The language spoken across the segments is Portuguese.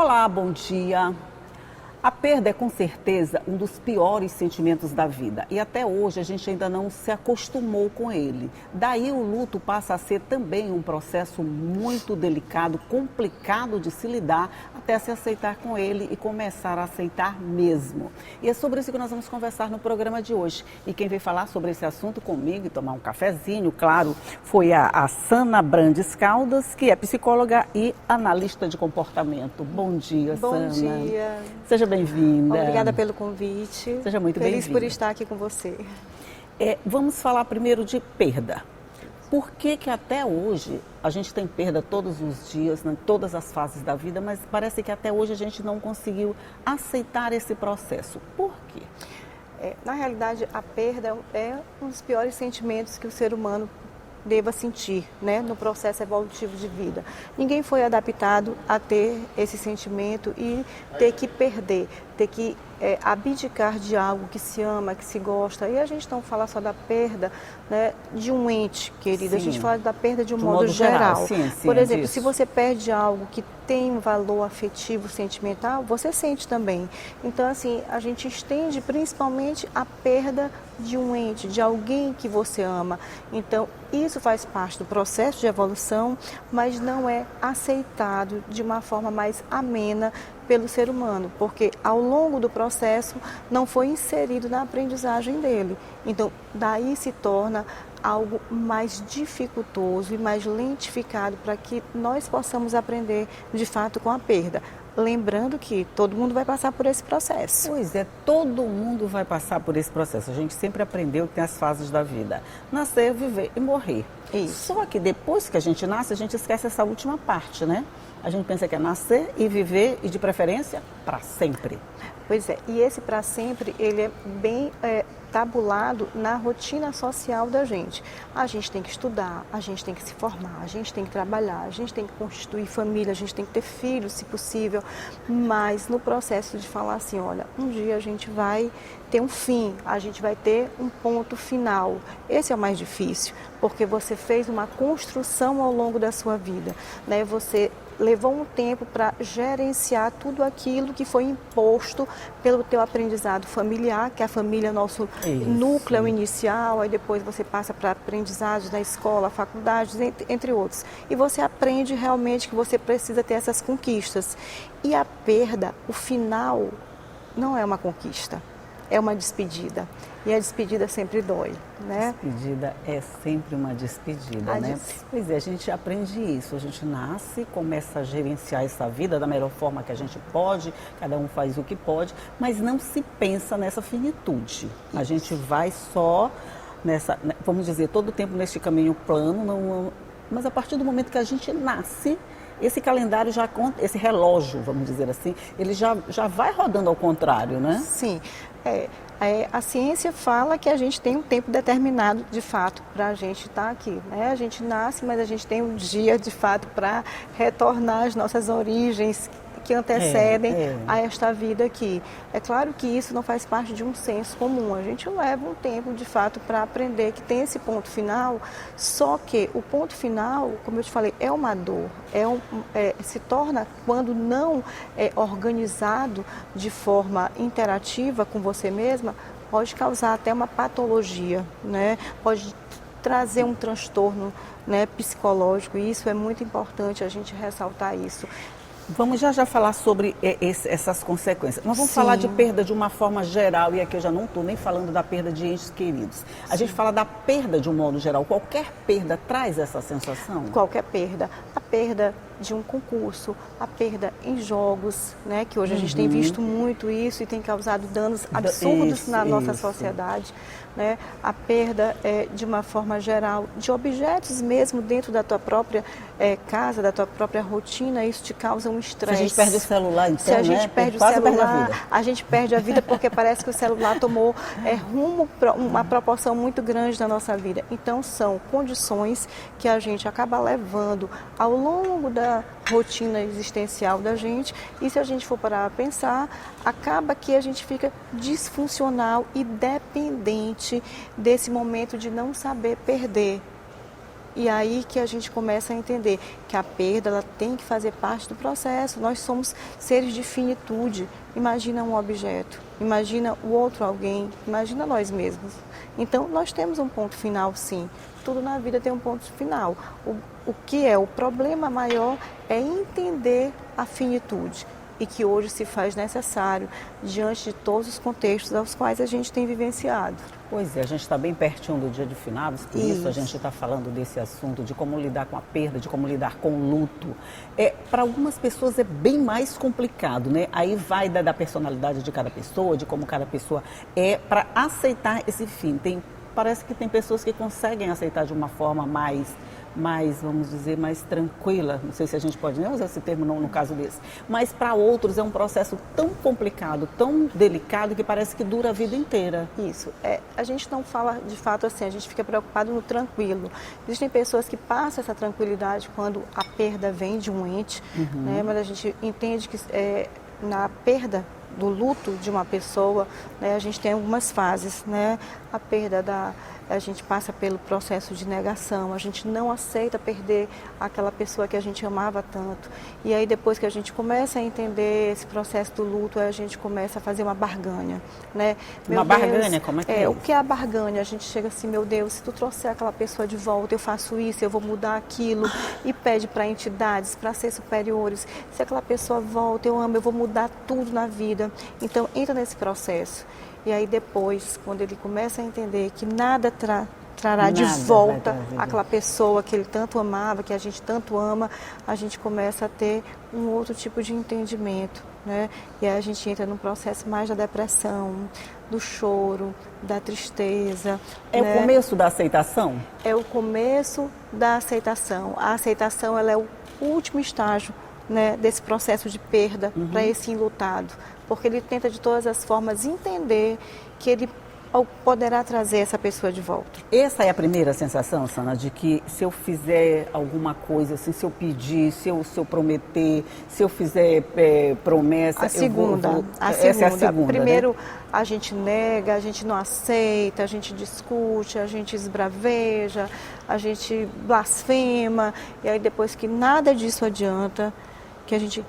Olá, bom dia. A perda é com certeza um dos piores sentimentos da vida e até hoje a gente ainda não se acostumou com ele. Daí o luto passa a ser também um processo muito delicado, complicado de se lidar até se aceitar com ele e começar a aceitar mesmo. E é sobre isso que nós vamos conversar no programa de hoje. E quem veio falar sobre esse assunto comigo e tomar um cafezinho, claro, foi a Sana Brandes Caldas, que é psicóloga e analista de comportamento. Bom dia, Sana. Bom dia. Seja bem-vinda. Obrigada pelo convite. Seja muito bem-vinda. Feliz por estar aqui com você. Vamos falar primeiro de perda. Por que até hoje a gente tem perda todos os dias, em todas as fases da vida, mas parece que até hoje a gente não conseguiu aceitar esse processo? Por quê? Na realidade, a perda é um dos piores sentimentos que o ser humano deva sentir, né, no processo evolutivo de vida. Ninguém foi adaptado a ter esse sentimento e ter que perder, ter que abdicar de algo que se ama, que se gosta. E a gente não fala só da perda, né, de um ente, querida. Sim. A gente fala da perda de um modo geral. Sim, por exemplo, se você perde algo que tem um valor afetivo, sentimental, você sente também. Então, assim, a gente estende principalmente a perda de um ente, de alguém que você ama. Então, isso faz parte do processo de evolução, mas não é aceitado de uma forma mais amena pelo ser humano, porque ao longo do processo não foi inserido na aprendizagem dele. Então, daí se torna algo mais dificultoso e mais lentificado para que nós possamos aprender de fato com a perda. Lembrando que todo mundo vai passar por esse processo. Pois é, todo mundo vai passar por esse processo. A gente sempre aprendeu que tem as fases da vida: nascer, viver e morrer. Isso. Só que depois que a gente nasce, a gente esquece essa última parte, né? A gente pensa que é nascer e viver e, de preferência, para sempre. Pois é, e esse para sempre, ele é bem tabulado na rotina social da gente. A gente tem que estudar, a gente tem que se formar, a gente tem que trabalhar, a gente tem que constituir família, a gente tem que ter filhos, se possível, mas no processo de falar assim, olha, um dia a gente vai ter um fim, a gente vai ter um ponto final. Esse é o mais difícil, porque você fez uma construção ao longo da sua vida, né? Você levou um tempo para gerenciar tudo aquilo que foi imposto pelo teu aprendizado familiar, que a família é nosso núcleo inicial, aí depois você passa para aprendizados na escola, faculdades, entre outros. E você aprende realmente que você precisa ter essas conquistas. E a perda, o final, não é uma conquista, é uma despedida. E a despedida sempre dói, né? Despedida é sempre uma despedida, né? Pois é, a gente aprende isso, a gente nasce, começa a gerenciar essa vida da melhor forma que a gente pode, cada um faz o que pode, mas não se pensa nessa finitude. A gente vai só nessa, vamos dizer, todo o tempo neste caminho plano, mas a partir do momento que a gente nasce, esse calendário já conta, esse relógio, vamos dizer assim, ele já vai rodando ao contrário, né? Sim. A ciência fala que a gente tem um tempo determinado, de fato, para a gente estar aqui, né? A gente nasce, mas a gente tem um dia, de fato, para retornar às nossas origens que antecedem a esta vida aqui. É claro que isso não faz parte de um senso comum. A gente leva um tempo, de fato, para aprender que tem esse ponto final, só que o ponto final, como eu te falei, é uma dor. Se torna, quando não organizado de forma interativa com você mesma, pode causar até uma patologia, né? Pode trazer um transtorno, né, psicológico, e isso é muito importante a gente ressaltar isso. Vamos já falar sobre essas consequências. Nós vamos falar de perda de uma forma geral, e aqui eu já não estou nem falando da perda de entes queridos. A gente fala da perda de um modo geral. Qualquer perda traz essa sensação? Qualquer perda. A perda de um concurso, a perda em jogos, né, que hoje a gente tem visto muito isso e tem causado danos absurdos na nossa sociedade, né? A perda de uma forma geral de objetos mesmo dentro da tua própria casa, da tua própria rotina, isso te causa um estresse. Se a gente perde o celular, então, se a gente perde o celular, a gente perde a vida porque parece que o celular tomou rumo para uma proporção muito grande da nossa vida. Então são condições que a gente acaba levando ao longo da rotina existencial da gente, e se a gente for parar a pensar, acaba que a gente fica disfuncional e dependente desse momento de não saber perder. E aí que a gente começa a entender que a perda ela tem que fazer parte do processo. Nós somos seres de finitude. Imagina um objeto, imagina o outro alguém, imagina nós mesmos. Então, nós temos um ponto final, sim. Tudo na vida tem um ponto final. O que é o problema maior é entender a finitude e que hoje se faz necessário diante de todos os contextos aos quais a gente tem vivenciado. Pois é, a gente está bem pertinho do dia de finados, por isso a gente está falando desse assunto, de como lidar com a perda, de como lidar com o luto. Para algumas pessoas é bem mais complicado, né? Aí vai da personalidade de cada pessoa, de como cada pessoa é, para aceitar esse fim. Parece que tem pessoas que conseguem aceitar de uma forma mais, vamos dizer, mais tranquila. Não sei se a gente pode nem usar esse termo no caso desse. Mas para outros é um processo tão complicado, tão delicado, que parece que dura a vida inteira. Isso. A gente não fala de fato assim, a gente fica preocupado no tranquilo. Existem pessoas que passam essa tranquilidade quando a perda vem de um ente, né? Mas a gente entende que na perda do luto de uma pessoa, né, a gente tem algumas fases, né? A perda a gente passa pelo processo de negação, a gente não aceita perder aquela pessoa que a gente amava tanto. E aí depois que a gente começa a entender esse processo do luto, a gente começa a fazer uma barganha, né? Uma barganha, como é que é? O que é a barganha? A gente chega assim, meu Deus, se tu trouxer aquela pessoa de volta, eu faço isso, eu vou mudar aquilo, e pede para entidades, para ser superiores. Se aquela pessoa volta, eu amo, eu vou mudar tudo na vida. Então entra nesse processo. E aí depois, quando ele começa a entender que nada trará de volta aquela pessoa que ele tanto amava, que a gente tanto ama, a gente começa a ter um outro tipo de entendimento, né? E aí a gente entra num processo mais da depressão, do choro, da tristeza. É, né? O começo da aceitação? É o começo da aceitação. A aceitação ela é o último estágio, né, desse processo de perda para esse enlutado, porque ele tenta de todas as formas entender que ele poderá trazer essa pessoa de volta. Essa é a primeira sensação, Sana, de que se eu fizer alguma coisa, assim, se eu pedir, se eu prometer, se eu fizer promessa, essa é a segunda. Primeiro, né? A gente nega, a gente não aceita, a gente discute, a gente esbraveja, a gente blasfema, e aí depois que nada disso adianta, que a gente,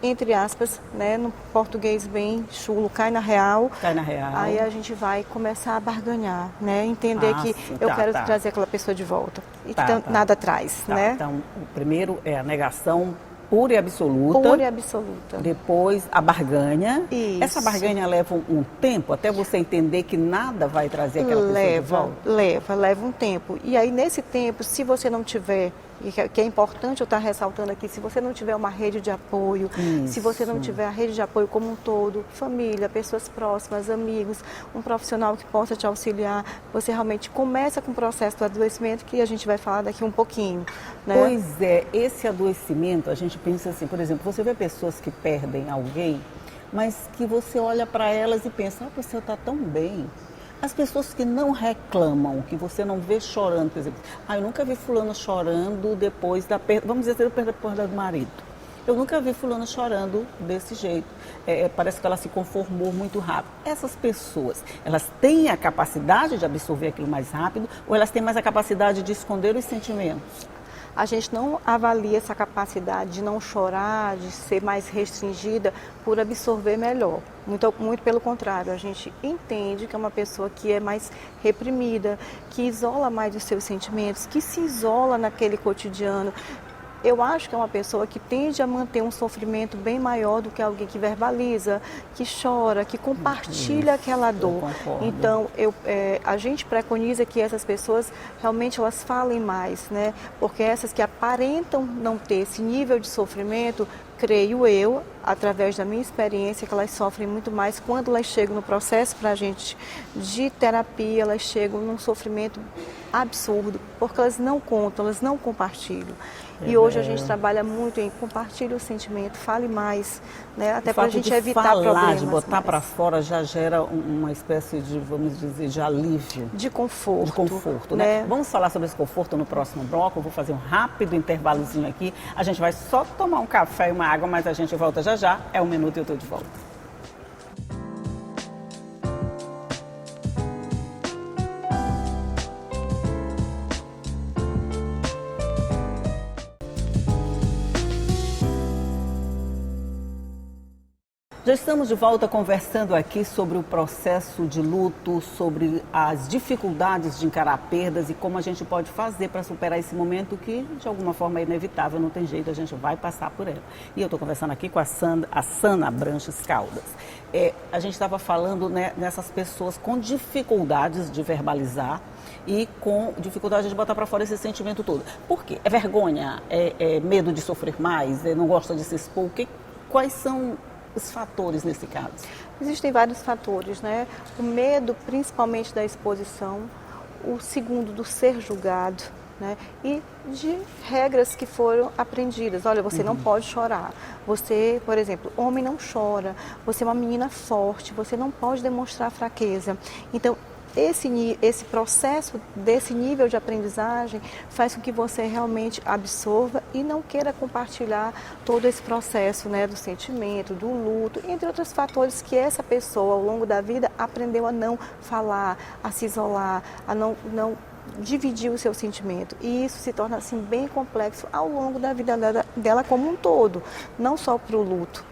entre aspas, né, no português bem chulo, cai na real. Aí a gente vai começar a barganhar, né? Entender que eu quero trazer aquela pessoa de volta. E nada traz, né? Então, o primeiro é a negação pura e absoluta. Pura e absoluta. Depois, a barganha. Isso. Essa barganha leva um tempo até você entender que nada vai trazer aquela pessoa de volta? Leva um tempo. E aí, nesse tempo, se você não tiver, e que é importante eu estar ressaltando aqui, se você não tiver uma rede de apoio, se você não tiver a rede de apoio como um todo, família, pessoas próximas, amigos, um profissional que possa te auxiliar, você realmente começa com o processo do adoecimento, que a gente vai falar daqui um pouquinho, né? Pois é, esse adoecimento, a gente pensa assim, por exemplo, você vê pessoas que perdem alguém, mas que você olha para elas e pensa, a pessoa está tão bem. As pessoas que não reclamam, que você não vê chorando, por exemplo, eu nunca vi fulano chorando depois da perda, vamos dizer, depois da perda do marido. Eu nunca vi fulano chorando desse jeito. Parece que ela se conformou muito rápido. Essas pessoas, elas têm a capacidade de absorver aquilo mais rápido ou elas têm mais a capacidade de esconder os sentimentos? A gente não avalia essa capacidade de não chorar, de ser mais restringida por absorver melhor. Muito pelo contrário, a gente entende que é uma pessoa que é mais reprimida, que isola mais os seus sentimentos, que se isola naquele cotidiano. Eu acho que é uma pessoa que tende a manter um sofrimento bem maior do que alguém que verbaliza, que chora, que compartilha aquela dor. Então, a gente preconiza que essas pessoas realmente elas falem mais, né? Porque essas que aparentam não ter esse nível de sofrimento, creio eu, através da minha experiência, que elas sofrem muito mais quando elas chegam no processo para a gente de terapia, elas chegam num sofrimento absurdo, porque elas não contam, elas não compartilham. E hoje a gente trabalha muito em compartilhar o sentimento, fale mais, né? Até para a gente evitar problemas. De botar para fora já gera uma espécie de, vamos dizer, de alívio. De conforto. De conforto, né? Vamos falar sobre esse conforto no próximo bloco. Eu vou fazer um rápido intervalozinho aqui. A gente vai só tomar um café e uma água, mas a gente volta já já. É 1 minuto e eu estou de volta. Já estamos de volta conversando aqui sobre o processo de luto, sobre as dificuldades de encarar perdas e como a gente pode fazer para superar esse momento que, de alguma forma, é inevitável, não tem jeito, a gente vai passar por ela. E eu estou conversando aqui com a Sana Branches Caldas. A gente estava falando, né, nessas pessoas com dificuldades de verbalizar e com dificuldade de botar para fora esse sentimento todo. Por quê? É vergonha? É medo de sofrer mais? Não gosta de se expor? Quais são os fatores nesse caso? Existem vários fatores, né? O medo, principalmente da exposição, o segundo do ser julgado, né? E de regras que foram aprendidas. Olha, você não pode chorar. Você, por exemplo, homem não chora. Você é uma menina forte. Você não pode demonstrar fraqueza. Então, esse processo desse nível de aprendizagem faz com que você realmente absorva e não queira compartilhar todo esse processo, né, do sentimento, do luto, entre outros fatores que essa pessoa ao longo da vida aprendeu a não falar, a se isolar, a não dividir o seu sentimento. E isso se torna assim bem complexo ao longo da vida dela como um todo, não só para o luto.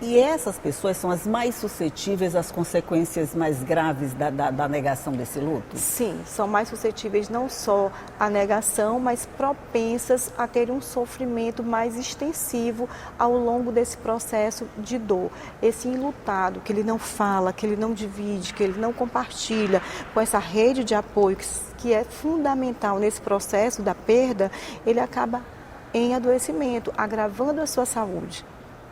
E essas pessoas são as mais suscetíveis às consequências mais graves da negação desse luto? Sim, são mais suscetíveis não só à negação, mas propensas a ter um sofrimento mais extensivo ao longo desse processo de dor. Esse enlutado, que ele não fala, que ele não divide, que ele não compartilha com essa rede de apoio que é fundamental nesse processo da perda, ele acaba em adoecimento, agravando a sua saúde.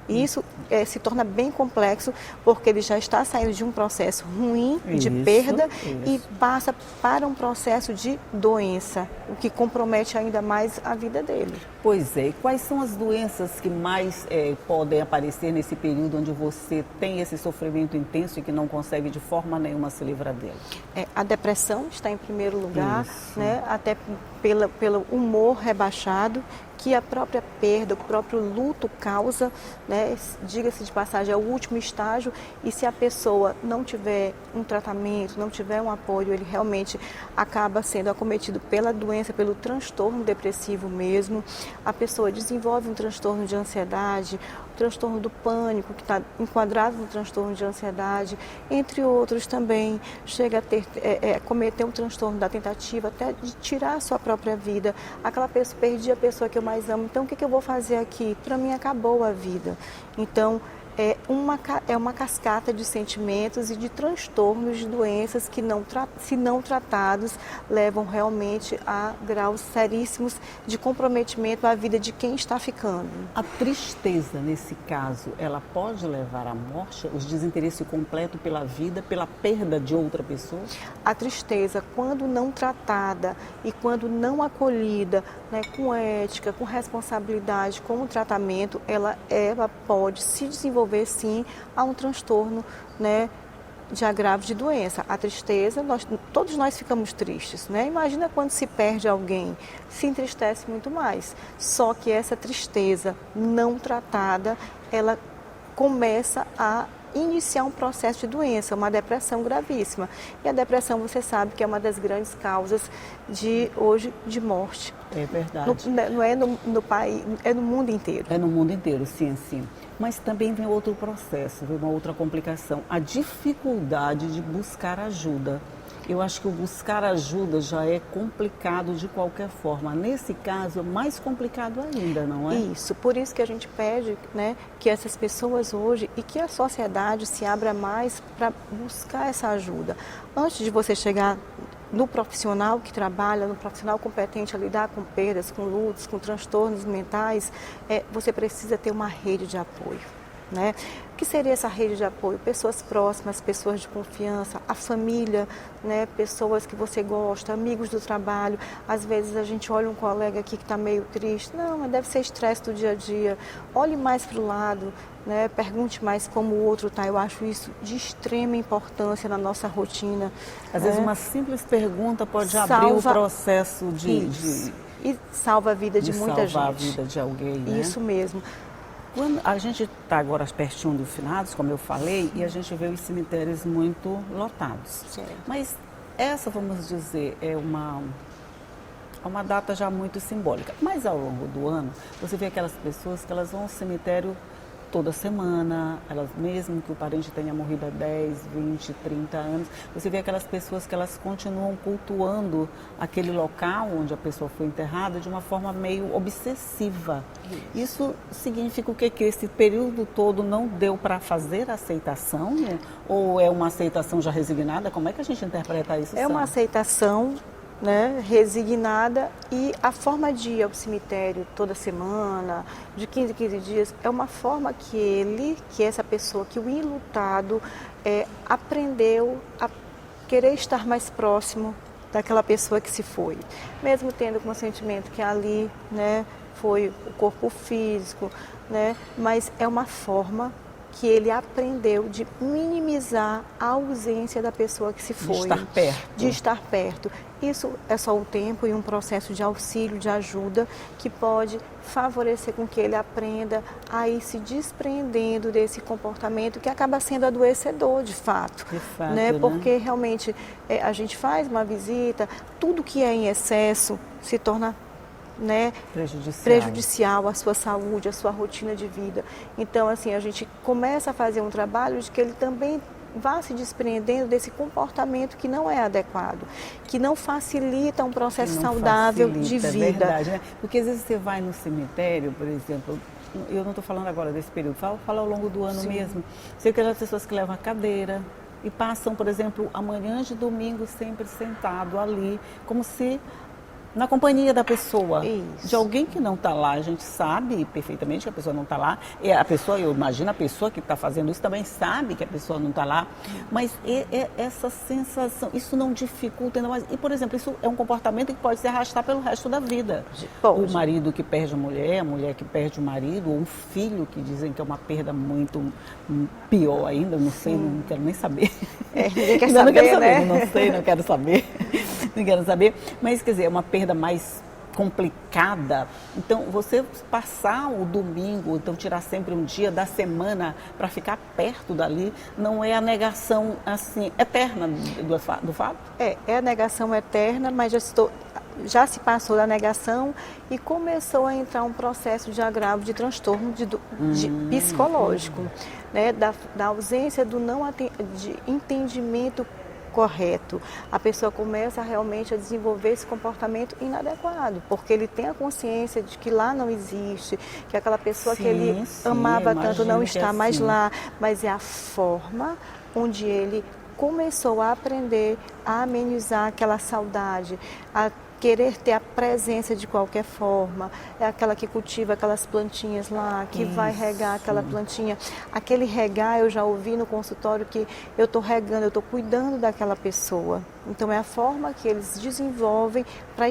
E isso se torna bem complexo porque ele já está saindo de um processo ruim de perda e passa para um processo de doença, o que compromete ainda mais a vida dele. Pois é, e quais são as doenças que mais podem aparecer nesse período onde você tem esse sofrimento intenso e que não consegue de forma nenhuma se livrar dele? A depressão está em primeiro lugar, né? Até pelo humor rebaixado, que a própria perda, o próprio luto causa, né? Diga-se de passagem, é o último estágio e se a pessoa não tiver um tratamento, não tiver um apoio, ele realmente acaba sendo acometido pela doença, pelo transtorno depressivo mesmo. A pessoa desenvolve um transtorno de ansiedade, o transtorno do pânico, que está enquadrado no transtorno de ansiedade, entre outros também, chega a cometer um transtorno da tentativa até de tirar a sua própria vida. Aquela pessoa, perdi a pessoa que eu mais amo, então o que eu vou fazer aqui? Para mim acabou a vida. Então, é uma cascata de sentimentos e de transtornos de doenças que, se não tratados, levam realmente a graus seríssimos de comprometimento à vida de quem está ficando. A tristeza, nesse caso, ela pode levar à morte, o desinteresse completo pela vida, pela perda de outra pessoa? A tristeza, quando não tratada e quando não acolhida, né, com ética, com responsabilidade, com o tratamento, ela pode se desenvolver sim a um transtorno, né, de agravo de doença. A tristeza, todos nós ficamos tristes, né? Imagina quando se perde alguém, se entristece muito mais. Só que essa tristeza não tratada, ela começa a iniciar um processo de doença, uma depressão gravíssima. E a depressão, você sabe que é uma das grandes causas hoje de morte. É verdade. Não é no país, é no mundo inteiro. É no mundo inteiro, sim. Mas também vem outro processo, vem uma outra complicação, a dificuldade de buscar ajuda. Eu acho que o buscar ajuda já é complicado de qualquer forma. Nesse caso, é mais complicado ainda, não é? Isso, por isso que a gente pede, né, que essas pessoas hoje e que a sociedade se abra mais para buscar essa ajuda. Antes de você chegar no profissional que trabalha, no profissional competente a lidar com perdas, com lutos, com transtornos mentais, você precisa ter uma rede de apoio. Né? O que seria essa rede de apoio? Pessoas próximas, pessoas de confiança, a família, né? Pessoas que você gosta, amigos do trabalho. Às vezes a gente olha um colega aqui que está meio triste, não, mas deve ser estresse do dia a dia. Olhe mais para o lado, né? Pergunte mais como o outro está. Eu acho isso de extrema importância na nossa rotina. Às vezes uma simples pergunta pode abrir o processo e salva a vida de muita gente. Salvar a vida de alguém, né? Isso mesmo. Quando a gente está agora pertinho dos finados, como eu falei, e a gente vê os cemitérios muito lotados. Certo. Mas essa, vamos dizer, é uma data já muito simbólica. Mas ao longo do ano, você vê aquelas pessoas que elas vão ao cemitério toda semana, elas, mesmo que o parente tenha morrido há 10, 20, 30 anos, você vê aquelas pessoas que elas continuam cultuando aquele local onde a pessoa foi enterrada de uma forma meio obsessiva. Isso significa o quê? Que esse período todo não deu para fazer a aceitação? Ou é uma aceitação já resignada? Como é que a gente interpreta isso? É uma aceitação, né, resignada, e a forma de ir ao cemitério toda semana, de 15 em 15 dias, é uma forma que essa pessoa, que o enlutado aprendeu a querer estar mais próximo daquela pessoa que se foi, mesmo tendo como sentimento que ali, né, foi o corpo físico, né, mas é uma forma que ele aprendeu de minimizar a ausência da pessoa que se foi. De estar perto. De estar perto. Isso é só o tempo e um processo de auxílio, de ajuda, que pode favorecer com que ele aprenda a ir se despreendendo desse comportamento que acaba sendo adoecedor, de fato. De fato, né? né? Porque realmente a gente faz uma visita, tudo que é em excesso se torna, né, prejudicial à sua saúde, à sua rotina de vida. Então, assim, a gente começa a fazer um trabalho de que ele também vá se despreendendo desse comportamento que não é adequado, que não facilita um processo saudável de vida. É verdade, né? Porque às vezes você vai no cemitério, por exemplo, eu não estou falando agora desse período, falo ao longo do ano Sim. mesmo. Sei que aquelas pessoas que levam a cadeira e passam, por exemplo, a manhã de domingo sempre sentado ali, como se na companhia da pessoa. Isso. De alguém que não está lá. A gente sabe perfeitamente que a pessoa não está lá. E a pessoa, eu imagino, a pessoa que está fazendo isso também sabe que a pessoa não está lá. Mas essa sensação, isso não dificulta ainda mais. E, por exemplo, isso é um comportamento que pode se arrastar pelo resto da vida. Pode. O marido que perde a mulher que perde o marido, ou um filho que dizem que é uma perda muito pior ainda, não sei, não quero nem saber. Ninguém quer Não saber, quero saber, né? não sei, não quero saber. Não quero saber. Mas, quer dizer, é uma perda mais complicada. Então, você passar o domingo, então tirar sempre um dia da semana para ficar perto dali, não é a negação, assim, eterna do fato? É a negação eterna, mas já se passou da negação e começou a entrar um processo de agravo, de transtorno de psicológico, né? Da ausência de entendimento correto. A pessoa começa realmente a desenvolver esse comportamento inadequado, porque ele tem a consciência de que lá não existe, que aquela pessoa que ele amava tanto não está mais lá, mas é a forma onde ele começou a aprender a amenizar aquela saudade, a querer ter a presença de qualquer forma. É aquela que cultiva aquelas plantinhas lá, que vai regar aquela plantinha. Aquele regar, eu já ouvi no consultório que eu estou regando, eu estou cuidando daquela pessoa. Então é a forma que eles desenvolvem para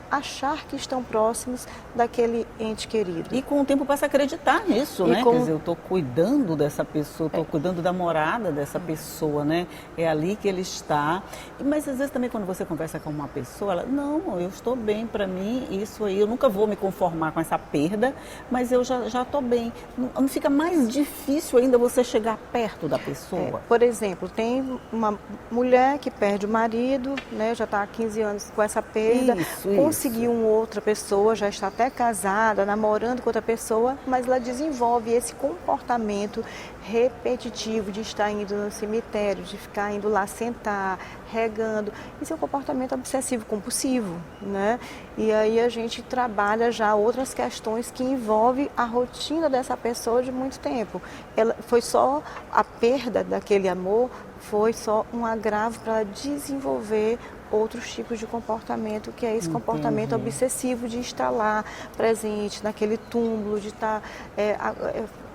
achar que estão próximos daquele ente querido. E com o tempo passa a acreditar nisso, né? Quer dizer, eu estou cuidando dessa pessoa, estou cuidando da morada dessa pessoa, né? É ali que ele está. Mas às vezes também quando você conversa com uma pessoa, ela, não, eu estou bem, para mim, isso aí, eu nunca vou me conformar com essa perda, mas eu já estou bem. Não fica mais difícil ainda você chegar perto da pessoa? Por exemplo, tem uma mulher que perde o marido, né, já está há 15 anos com essa perda, conseguiu uma outra pessoa, já está até casada, namorando com outra pessoa, mas ela desenvolve esse comportamento repetitivo de estar indo no cemitério, de ficar indo lá sentar, regando. Isso é um comportamento obsessivo compulsivo, né? E aí a gente trabalha já outras questões que envolvem a rotina dessa pessoa de muito tempo. Ela foi só a perda daquele amor, foi só um agravo para desenvolver outros tipos de comportamento, que é esse comportamento obsessivo de estar lá presente naquele túmulo, de estar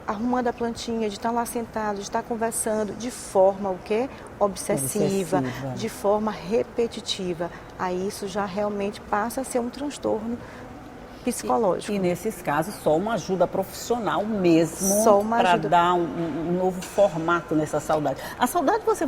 arrumando a plantinha, de estar lá sentado, de estar conversando de forma obsessiva, de forma repetitiva. Aí isso já realmente passa a ser um transtorno psicológico. E nesses casos, só uma ajuda profissional mesmo para dar um novo formato nessa saudade. A saudade você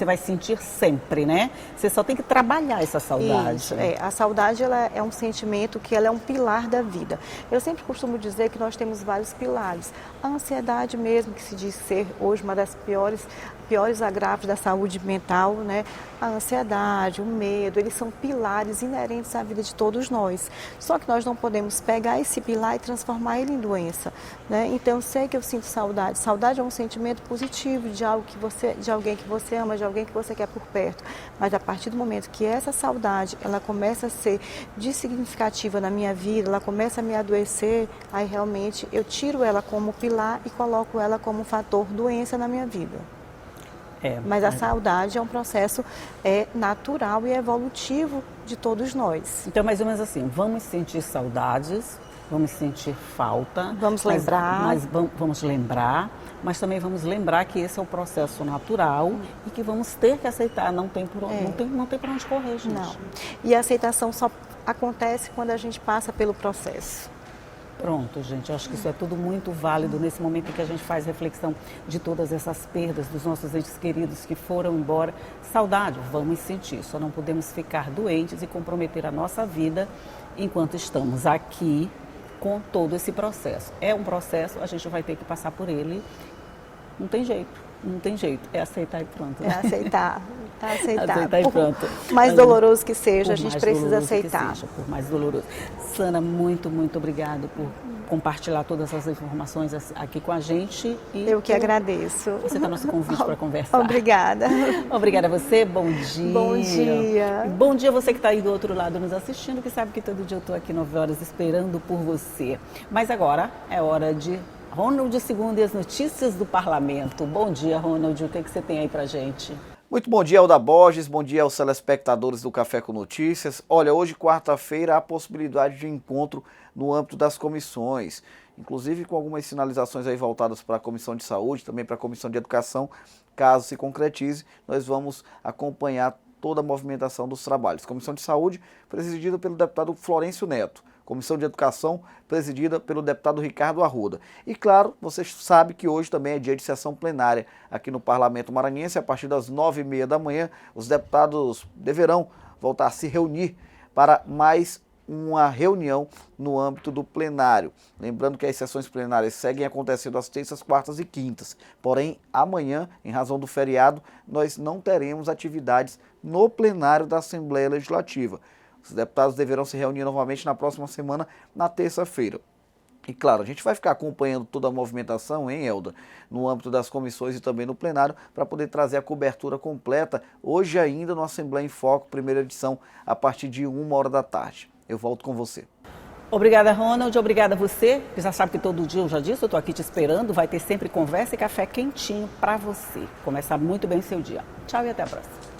vai sentir sempre, né? Você só tem que trabalhar essa saudade. Isso, a saudade ela é um sentimento que ela é um pilar da vida. Eu sempre costumo dizer que nós temos vários pilares. A ansiedade mesmo, que se diz ser hoje uma das piores agravos da saúde mental, né? A ansiedade, o medo, eles são pilares inerentes à vida de todos nós. Só que que nós não podemos pegar esse pilar e transformar ele em doença, né? Então, eu sei que eu sinto saudade. Saudade é um sentimento positivo de algo de alguém que você ama, de alguém que você quer por perto. Mas a partir do momento que essa saudade, ela começa a ser significativa na minha vida, ela começa a me adoecer, aí realmente eu tiro ela como pilar e coloco ela como fator doença na minha vida. Mas a saudade é um processo natural e evolutivo de todos nós. Então, mais ou menos assim, vamos sentir saudades, vamos sentir falta. Vamos lembrar. Vamos lembrar, mas também vamos lembrar que esse é o processo natural e que vamos ter que aceitar, não tem por onde correr, gente. Não. E a aceitação só acontece quando a gente passa pelo processo. Pronto, gente, eu acho que isso é tudo muito válido nesse momento em que a gente faz reflexão de todas essas perdas dos nossos entes queridos que foram embora. Saudade, vamos sentir, só não podemos ficar doentes e comprometer a nossa vida enquanto estamos aqui com todo esse processo. É um processo, a gente vai ter que passar por ele, não tem jeito, é aceitar e pronto. É aceitar. Aceitar e pronto. Por mais doloroso que seja, a gente precisa aceitar. Por mais doloroso. Sana, muito obrigado por compartilhar todas essas informações aqui com a gente. E eu que agradeço. Você está nosso convite para conversar. Obrigada. Obrigada a você, bom dia. Bom dia. Bom dia você que está aí do outro lado nos assistindo, que sabe que todo dia eu estou aqui 9 horas esperando por você. Mas agora é hora de Ronald Segundo e as notícias do Parlamento. Bom dia, Ronald, o que você tem aí para gente? Muito bom dia, Elda Borges, bom dia aos telespectadores do Café com Notícias. Olha, hoje, quarta-feira, há possibilidade de encontro no âmbito das comissões, inclusive com algumas sinalizações aí voltadas para a Comissão de Saúde, também para a Comissão de Educação. Caso se concretize, nós vamos acompanhar toda a movimentação dos trabalhos. Comissão de Saúde, presidida pelo deputado Florencio Neto. Comissão de Educação, presidida pelo deputado Ricardo Arruda. E claro, você sabe que hoje também é dia de sessão plenária aqui no Parlamento Maranhense. A partir das 9h30 da manhã, os deputados deverão voltar a se reunir para mais uma reunião no âmbito do plenário. Lembrando que as sessões plenárias seguem acontecendo às terças, quartas e quintas. Porém, amanhã, em razão do feriado, nós não teremos atividades no plenário da Assembleia Legislativa. Os deputados deverão se reunir novamente na próxima semana, na terça-feira. E claro, a gente vai ficar acompanhando toda a movimentação, hein, Elda, no âmbito das comissões e também no plenário, para poder trazer a cobertura completa, hoje ainda no Assembleia em Foco, primeira edição, a partir de 1h da tarde. Eu volto com você. Obrigada, Ronald. Obrigada a você. Você já sabe que todo dia, eu já disse, eu estou aqui te esperando. Vai ter sempre conversa e café quentinho para você. Começar muito bem o seu dia. Tchau e até a próxima.